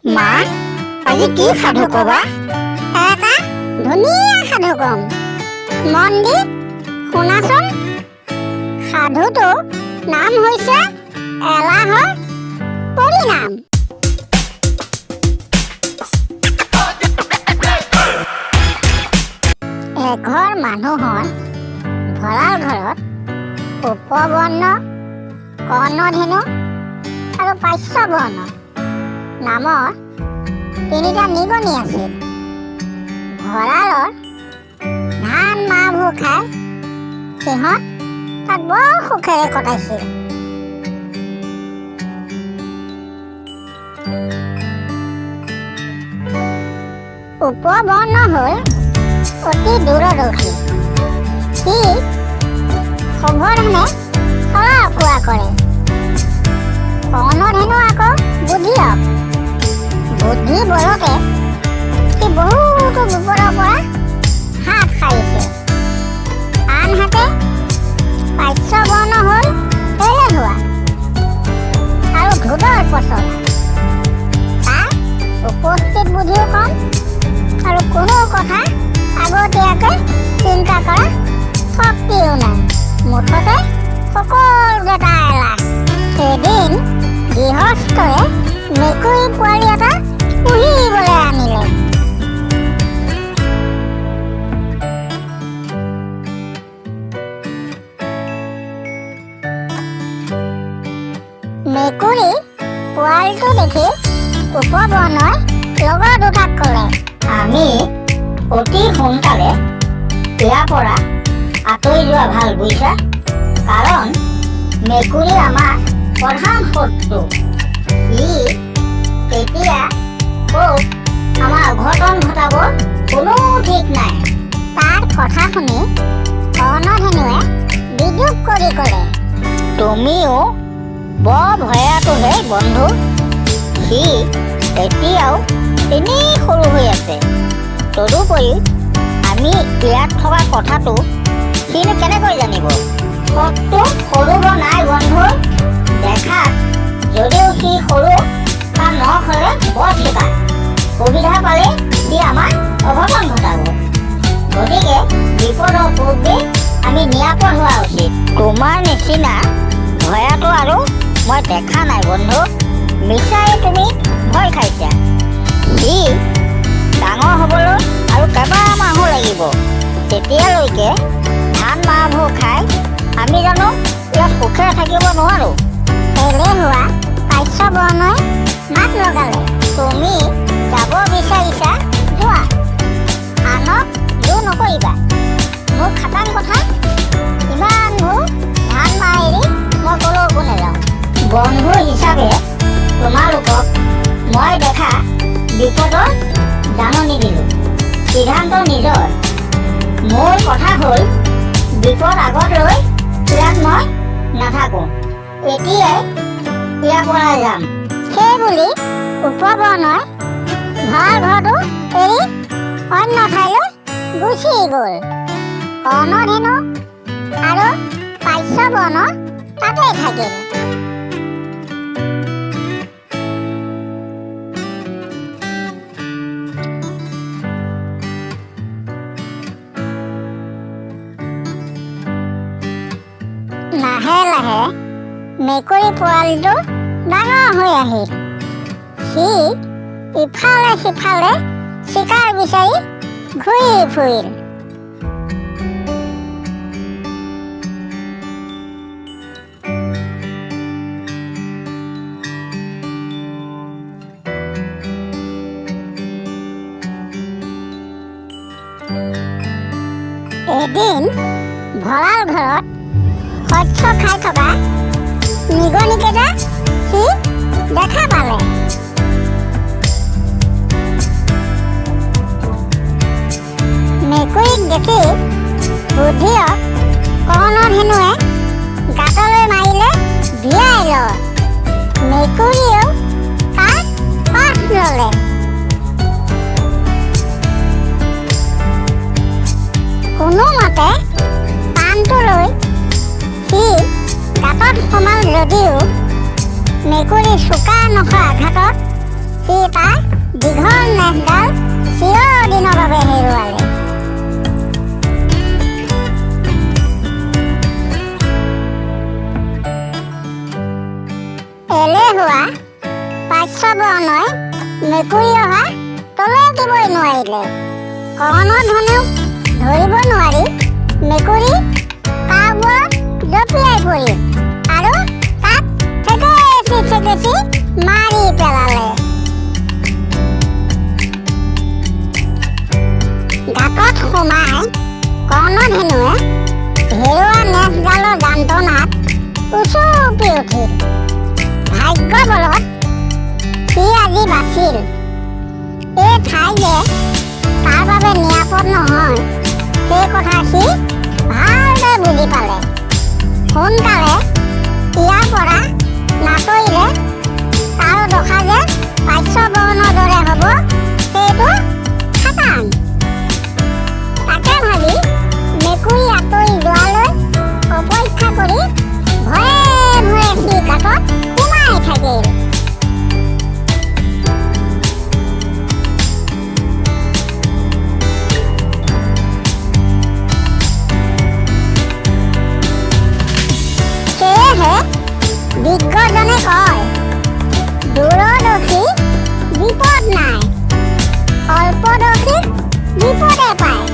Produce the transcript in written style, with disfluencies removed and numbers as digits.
মা, আজি কি সাধু কবা? এটা ধুনীয়া সাধু কম, মন দি শুনাচোন। সাধুটো নাম হৈছে এলাহৰ পৰিণাম। এঘৰ মানুহৰ ভঁৰাল ঘৰত উপবৰ্ণ, কৰ্ণধেনু আৰু পাশ্যবৰ্ণ নামৰ তিনিটা নিগনি আছিল। ভঁৰালৰ ধান মাহবোৰ খাই সিহঁত তাত বৰ সুখেৰে কটাইছিল। উপবৰ্ণ হ'ল অতি দূৰদৰ্শী। সি সাৱধানে চলা ফুৰা কৰে। কৰ্ণধেনু আকৌ বুদ্ধিয়ক। বুদ্ধি বলতে সি বহুতো বিপদৰ পৰা হাত সাৰিছে। আনহাতে পাশ্যবৰ্ণ হ'ল এলেহুৱা আৰু ধোঁদৰ পচলা। তাৰ উপস্থিত বুদ্ধিও কম আৰু কোনো কথা আগতীয়াকৈ চিন্তা কৰা শক্তিও নাই। মুঠতে সকলোতে তাৰ এলাহ। এদিন গৃহস্থই মেকুৰী পোৱালি এটা পুহিবলৈ আনিলে। মেকুৰী পোৱালিটো দেখি উপবৰ্ণই লগৰ দুটাক ক'লে, আমি অতি সোনকালে ইয়াৰ পৰা আঁতৰি যোৱা ভাল বুজিছা, কাৰণ মেকুৰী আমাৰ প্ৰধান শত্ৰু। ই কেতিয়া ক'ত আমাৰ অঘটন ঘটাব কোনো ঠিক নাই। তাৰ কথা শুনি কৰ্ণধেনুৱে বিদ্ৰূপ কৰি ক'লে, তুমিও বৰ ভয়াতুহে বন্ধু। সি এতিয়াও এনেই সৰু হৈ আছে। তদুপৰি আমি ইয়াত থকা কথাটো সিনো কেনেকৈ জানিব? কতো সৰু নাই বন্ধু। দেখাত যদিও সি সৰু, তাৰ নখ হ'লে বৰ চোকা। সুবিধা পালে সি আমাৰ অঘটন ঘটাব। গতিকে বিপদৰ পূৰ্বে আমি নিৰাপদ হোৱা উচিত। তোমাৰ নিচিনা ভয়াটো আৰু মই দেখা নাই বন্ধু। মিছাই তুমি ভয় খাইছা। সি ডাঙৰ হ'বলৈ আৰু কেইবামাহো লাগিব। তেতিয়ালৈকে ধান মাহবোৰ খাই আমি জানো ইয়াত সুখেৰে থাকিব নোৱাৰোঁ? এলেহুৱা পাশ্যবৰ্ণই মাত লগালে, তুমি যাব বিচাৰিছা যোৱা, আনক জোৰ নকৰিবা। মোৰ খাটাং কথা, ইমানবোৰ ধান মাহ এৰি মই ক'লৈকো নাযাওঁ। বন্ধু হিচাপে তোমালোকক মই দেখা বিপদৰ জাননী দিলোঁ। সিদ্ধান্ত নিজৰ। মোৰ কথা হ'ল বিপদ আগত লৈ ইয়াত মই নাথাকোঁ। এতিয়াই ইয়াৰ পৰা যাম। সেই বুলি উপবৰ্ণই ভঁৰাল ঘৰটো এৰি অন্য ঠাইলৈ গুচি গ'ল। কৰ্ণধেনু আৰু পাশ্যবৰ্ণ তাতেই থাকিল। লাহে লাহে মেকুৰী পোৱালিটো ডাঙৰ হৈ আহিল। সি ইফালে সিফালে চিকাৰ বিচাৰি ঘূৰি ফুৰিল। এদিন ভঁৰাল ঘৰত শস্য খাই থকা নিগনিকেইটা সি দেখা পালে। মেকুৰীক দেখি বুদ্ধিয়ক কৰ্ণধেনুৱে গাঁতলৈ মাৰিলে ভিয়াই লয়। মেকুৰীয়েও তাক পাছ ল'লে। কোনোমতে পাণটো লৈ সি গাঁতত সোমাল যদিও মেকুৰী চোকা নখৰ আঘাতত সি তাৰ ধৰণে মেকুৰী অহা টলকিবই নোৱাৰিলে। কহনৰ ধনেও ধৰিব নোৱাৰি মেকুৰী কাষবোৰত জঁপিয়াই পৰিল আৰু তাক থেকেচি মাৰি পেলালে। গাঁতত সোমাই কৰ্ণধেনুৱে হেৰুৱা নেজডালৰ যন্ত্ৰণাত উচুপি উঠিল। ভাগ্য বলত সি আজি বাচিল। এই ঠাই যে তাৰ বাবে নিৰাপদ নহয় সেই কথা সি ভালদৰে বুজি পালে। সোনকালে ইয়াৰ পৰা নাটৰিলে তাৰ দশা যে পাৰ্শ্ববৰ্ণৰ দৰে হ'ব সেইটো খাটাং। তাকে ভাবি মেকুৰী আঁতৰি যোৱালৈ অপেক্ষা কৰি ভয়ে ভয়ে সি গাঁতত সোমাই থাকিল। সেয়েহে বিজ্ঞজনে কয়, দূৰদৰ্শী বিপদ নাই, অল্পদৰ্শীক বিপদে পায়।